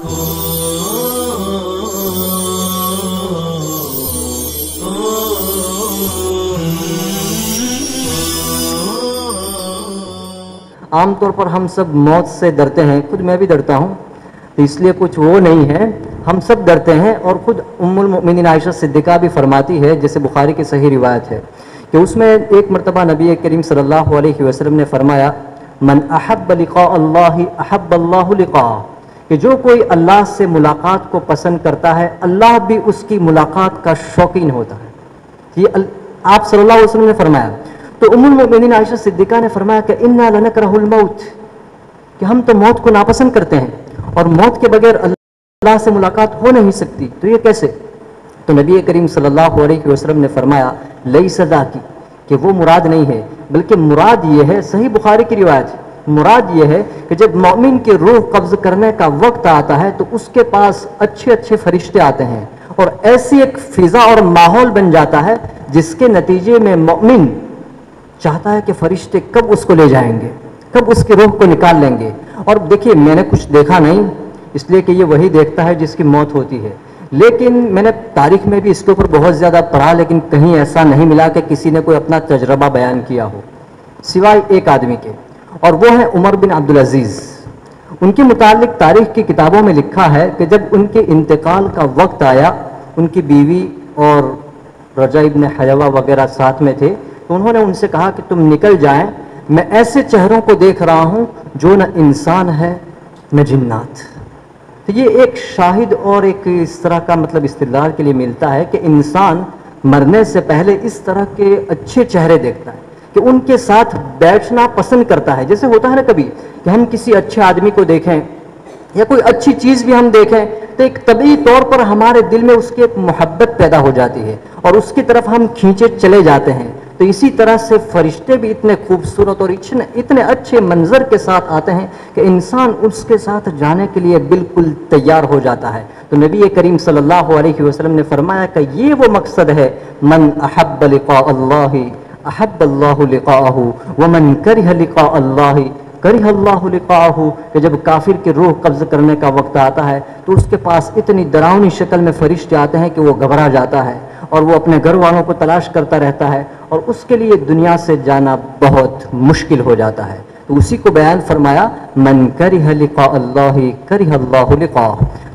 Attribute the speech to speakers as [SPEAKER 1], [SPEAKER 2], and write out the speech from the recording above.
[SPEAKER 1] عام طور پر ہم سب موت سے ڈرتے ہیں، خود میں بھی ڈرتا ہوں، تو اس لیے کچھ وہ نہیں ہے، ہم سب ڈرتے ہیں۔ اور خود ام المؤمنین عائشہ صدیقہ بھی فرماتی ہے، جیسے بخاری کی صحیح روایت ہے، کہ اس میں ایک مرتبہ نبی کریم صلی اللہ علیہ وسلم نے فرمایا من احب لقاء اللہ احب اللہ لقاء، کہ جو کوئی اللہ سے ملاقات کو پسند کرتا ہے اللہ بھی اس کی ملاقات کا شوقین ہوتا ہے۔ یہ آپ صلی اللہ علیہ وسلم نے فرمایا۔ تو ام المؤمنین عائشہ صدیقہ نے فرمایا کہ انا لنکرہ الموت، کہ ہم تو موت کو ناپسند کرتے ہیں اور موت کے بغیر اللہ سے ملاقات ہو نہیں سکتی، تو یہ کیسے؟ تو نبی کریم صلی اللہ علیہ وسلم نے فرمایا لیس ذاکی، کہ وہ مراد نہیں ہے، بلکہ مراد یہ ہے، صحیح بخاری کی روایت ہے، مراد یہ ہے کہ جب مومن کی روح قبض کرنے کا وقت آتا ہے تو اس کے پاس اچھے اچھے فرشتے آتے ہیں اور ایسی ایک فضا اور ماحول بن جاتا ہے جس کے نتیجے میں مومن چاہتا ہے کہ فرشتے کب اس کو لے جائیں گے، کب اس کی روح کو نکال لیں گے۔ اور دیکھیے میں نے کچھ دیکھا نہیں، اس لیے کہ یہ وہی دیکھتا ہے جس کی موت ہوتی ہے، لیکن میں نے تاریخ میں بھی اس کے اوپر بہت زیادہ پڑھا، لیکن کہیں ایسا نہیں ملا کہ کسی نے کوئی اپنا تجربہ بیان کیا ہو سوائے ایک آدمی کے، اور وہ ہیں عمر بن عبدالعزیز۔ ان کے متعلق تاریخ کی کتابوں میں لکھا ہے کہ جب ان کے انتقال کا وقت آیا، ان کی بیوی اور رجا ابن حیوہ وغیرہ ساتھ میں تھے، تو انہوں نے ان سے کہا کہ تم نکل جائیں، میں ایسے چہروں کو دیکھ رہا ہوں جو نہ انسان ہے نہ جنات۔ تو یہ ایک شاہد اور ایک اس طرح کا مطلب استدلال کے لیے ملتا ہے کہ انسان مرنے سے پہلے اس طرح کے اچھے چہرے دیکھتا ہے کہ ان کے ساتھ بیٹھنا پسند کرتا ہے۔ جیسے ہوتا ہے نا کبھی کہ ہم کسی اچھے آدمی کو دیکھیں یا کوئی اچھی چیز بھی ہم دیکھیں تو ایک طبعی طور پر ہمارے دل میں اس کی ایک محبت پیدا ہو جاتی ہے اور اس کی طرف ہم کھینچے چلے جاتے ہیں۔ تو اسی طرح سے فرشتے بھی اتنے خوبصورت اور اتنے اچھے منظر کے ساتھ آتے ہیں کہ انسان اس کے ساتھ جانے کے لیے بالکل تیار ہو جاتا ہے۔ تو نبی کریم صلی اللہ علیہ وسلم نے فرمایا کہ یہ وہ مقصد ہے من احب لقاء اللہ احب اللہ لقاءہ ومن کرہ لقاء اللہ کرہ اللہ لقاءہ، کہ جب کافر کی روح قبض کرنے کا وقت آتا ہے تو اس کے پاس اتنی ڈراؤنی شکل میں فرشتے آتے ہیں کہ وہ گھبرا جاتا ہے اور وہ اپنے گھر والوں کو تلاش کرتا رہتا ہے اور اس کے لیے دنیا سے جانا بہت مشکل ہو جاتا ہے۔ تو اسی کو بیان فرمایا من کرہ لقاء اللہ کرہ اللہ لقاءہ۔